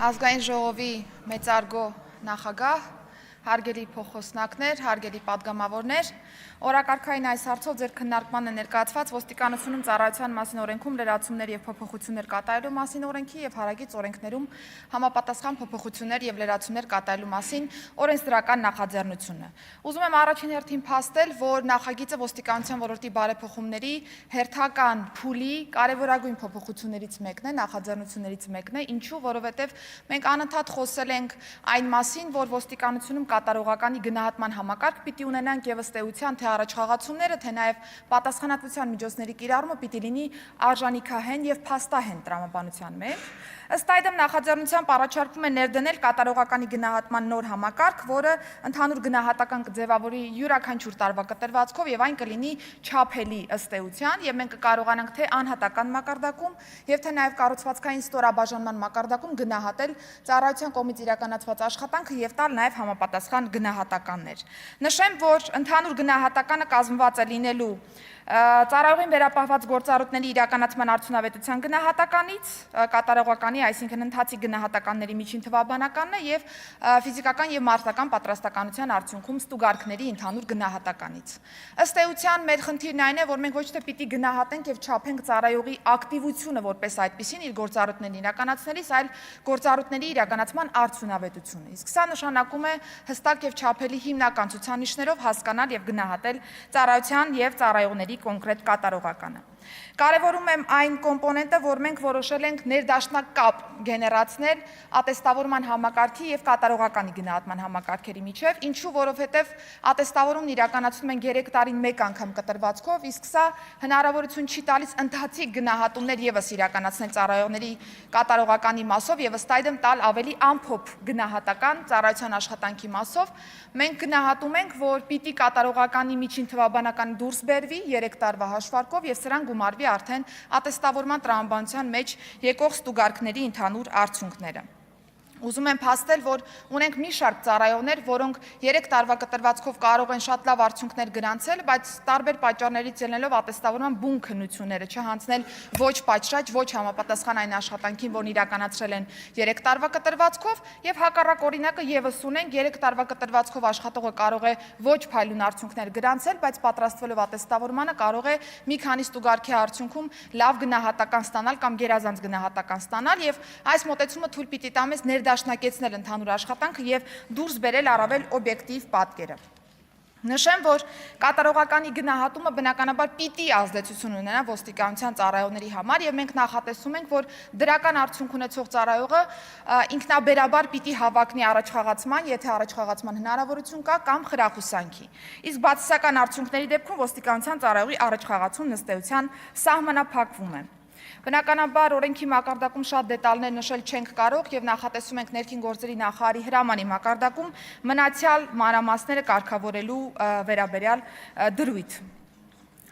Ազգային ժողովի մեծարգո նախագահ, հարգելի փոխոսնակներ, հարգելի պատգամավորներ, օրակարգային այս հարցով ձեր քննարկման է ներկայացված ոստիկանությունում ծառայության մասին օրենքում լրացումներ եւ փոփոխություններ կատարելու մասին օրենքի եւ հարագից օրենքներում համապատասխան փոփոխություններ եւ լրացումներ կատարելու մասին օրենսդրական նախաձեռնությունը։ Ուզում եմ առաջին հերթին փաստել, որ նախագիծը ոստիկանության ոլորտի բարեփոխումների հերթական փուլի կարևորագույն փոփոխություններից մեկն է, նախաձեռնություններից մեկն է, ինչու, որովհետեւ մենք անընդհատ խոսել ենք այն մասին, որ ոստիկանությունում կատարողականի գնահատման համակարգ պիտի ունենանք եւ ըստ էության թե առաջխաղացումները, թե նաեւ պատասխանատվության միջոցների կիրառումը պիտի լինի արժանիքահեն եւ փաստահեն տրամաբանության մեջ։ Ըստ այդմ նախաձեռնությամբ առաջարկվում է ներդնել կատարողականի գնահատման նոր համակարգ, որը ընդհանուր գնահատական կձևավորի յուրաքանչյուր տարվա կտրվածքով եւ այն կլինի չափելի ըստ էության եւ մենք կկարողանանք թե անհատական մակարդակում եւ թե նաեւ կառուցվածքային ստորաբաժանման մակարդակում գնահատել ծառայության կողմից իրականացված աշխատանքը եւ տալ նաեւ համապատասխան գնահատականներ։ Նշեմ, որ ընդհանուր գնահատականը կազմված է լինելու ծառայողին վերապահված գործառույթների իրականացման արդյունավետության գնահատականից, կատարողականի, այսինքն ընթացիկ գնահատականների միջին թվաբանականն է եւ ֆիզիկական եւ մարդկային պատրաստականության արդյունքում ստուգարքների ընդհանուր գնահատականից։ Ըստ էության մեր խնդիրն այն է, որ մենք ոչ թե պիտի գնահատենք եւ չափենք ծառայողի ակտիվությունը որպես այդպիսին իր գործառույթներն իրականացնելիս, այլ գործառույթների իրականացման արդյունավետությունը։ Իսկ սա նշանակում է հստակ եւ չափելի հիմնական ցուցանիշներով հասկանալ եւ գնահատել ծառայության եւ ծառայողների կոնկրետ կատարողականը։ Կարևորում եմ այն կոմպոնենտը, որ մենք որոշել ենք ներդաշնակ կապ գեներացնել ատեստավորման համակարգի եւ կատարողականի գնահատման համակարգերի միջև, ինչու, որովհետեւ ատեստավորումն իրականացնում են 3 տարին 1 անգամ կտրվածքով, իսկ սա հնարավորություն չի տալիս ընթացիկ գնահատումներ եւս իրականացնել ծառայողների կատարողականի մասով եւ ըստ այդմ տալ ավելի ամփոփ գնահատական ծառայության աշխատանքի մասով։ Մենք գնահատում ենք, որ պիտի կատարողականի միջին թվաբանական դուրս բերվի 3 տարվա հաշվարկով եւ սրան գումարվի արդեն ատեստավորման տրամաբանության մեջ եկող ստուգարքների ընդհանուր արդյունքները։ Ուզում եմ փաստել, որ ունենք մի շարք ծառայողներ, որոնք 3 տարվա կտրվածքով կարող են շատ լավ արդյունքներ գրանցել, բայց տարբեր պատճառներից ելնելով ատեստավորման բուն քննությունները չհանձնել ոչ պատշաճ, ոչ համապատասխան այն աշխատանքին, որն իրականացրել են 3 տարվա կտրվածքով, եւ հակառակ օրինակը եւս ունենք 3 տարվա կտրվածքով աշխատողը կարող է ոչ փայլուն արդյունքներ գրանցել, բայց պատրաստվելով ատեստավորմանը կարող է մի քանի ստուգարքի արդյունքում լավ գնահատական ստանալ կամ գերազանց գնահատական ստանալ եւ այս մոտեցումը թույլ պիտի տա մեզ ներդաշնակեցնել ընդհանուր աշխատանքը եւ դուրս բերել առավել օբյեկտիվ պատկերը։ Նշեմ, որ կատարողականի գնահատումը բնականաբար պիտի ազդեցություն ունենա ոստիկանության ծառայողների համար եւ մենք նախատեսում ենք, որ դրական արդյունք ունեցող ծառայողը ինքնաբերաբար պիտի հավակնի առաջխաղացման, եթե առաջխաղացման հնարավորություն կա, կամ խրախուսանքի։ Իսկ բացասական արդյունքների դեպքում ոստիկանության ծառայողի առաջխաղացումն ըստ էության սահմանափակվում է։ Բնականաբար օրենքի մակարդակում շատ դետալներ նշել չենք կարող եւ նախատեսում ենք ներքին գործերի նախարարի հրամանի մակարդակում մնացյալ մանրամասները կարգավորելու վերաբերյալ դրույթ։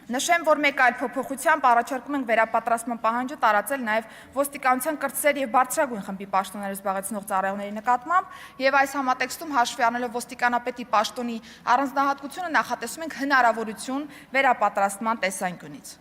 Նշեմ, որ մեկ այլ փոփոխությամբ առաջարկում ենք վերապատրաստման պահանջը տարածել նաև ոստիկանության կրտսեր եւ բարձրագույն խմբի պաշտոններ զբաղեցնող ծառայողների նկատմամբ եւ այս համատեքստում հաշվի առնելով ոստիկանապետի պաշտոնի առանձնահատկությունը նախատեսում ենք հնարավորություն վերապատրաստման տեսանկյունից։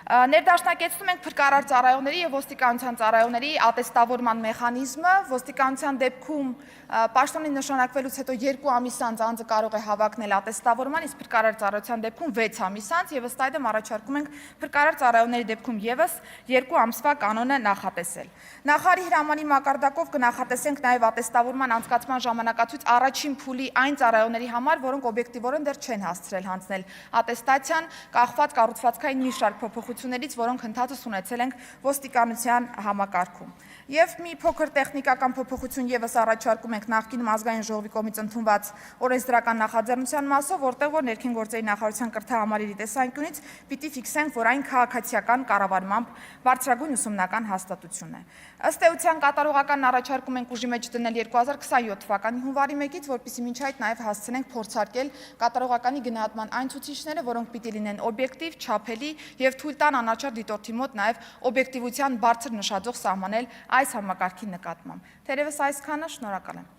Ներդաշնակեցնում ենք փրկարար ծառայողների եւ ոստիկանության ծառայողների ատեստավորման մեխանիզմը, ոստիկանության դեպքում պաշտոնին նշանակվելուց հետո 2 ամիս անց անձը կարող է հավակնել ատեստավորման, իսկ փրկարար ծառայության դեպքում 6 ամիս անց եւ ըստ այդմ առաջարկում ենք փրկարար ծառայողների դեպքում եւս 2 ամսվա կանոնը նախատեսել։ Նախարարի հրամանի մակարդակով կնախատեսենք նաեւ ատեստավորման անցկացման ժամանակացույց առաջին փուլի այն ծառայողների համար, որոնք օբյեկտիվորեն դեռ չեն հասցրել հանձնել ատեստացիան, կախված կառուցվածքային մի շարք փոփոխություններից, որոնք ընդհանրապես ունեցել ենք ոստիկանության համակարգում։ Եվ մի փոքր տեխնիկական փոփոխություն եւս առաջարկում ենք նախկինում ազգային ժողովի կողմից ընդունված օրենսդրական նախաձեռնության մասով, որտեղ որ ներքին գործերի նախարարության կրթահամարերի տեսանկյունից պիտի ֆիքսենք, որ այն քաղաքացիական կառավարմամբ բարձրագույն ուսումնական հաստատություն է։ Ըստ էության կատարողականն առաջարկում ենք ուժի մեջ դնել 2027 թվականի հունվարի 1-ից, որպեսզի մինչ այդ նաեւ հասցնենք փորձարկել կատարողականի գնահատման այն ցուցիչները, որոնք պիտի լինեն օբյեկտիվ, չափելի եւ թույլ տան անաչառ դիտորդի մոտ նաեւ օբյեկտիվության բարձր նշաձող սահմանել այս համակարգի նկատմամբ։ Թերևս այսքանը, շնորհակալ եմ։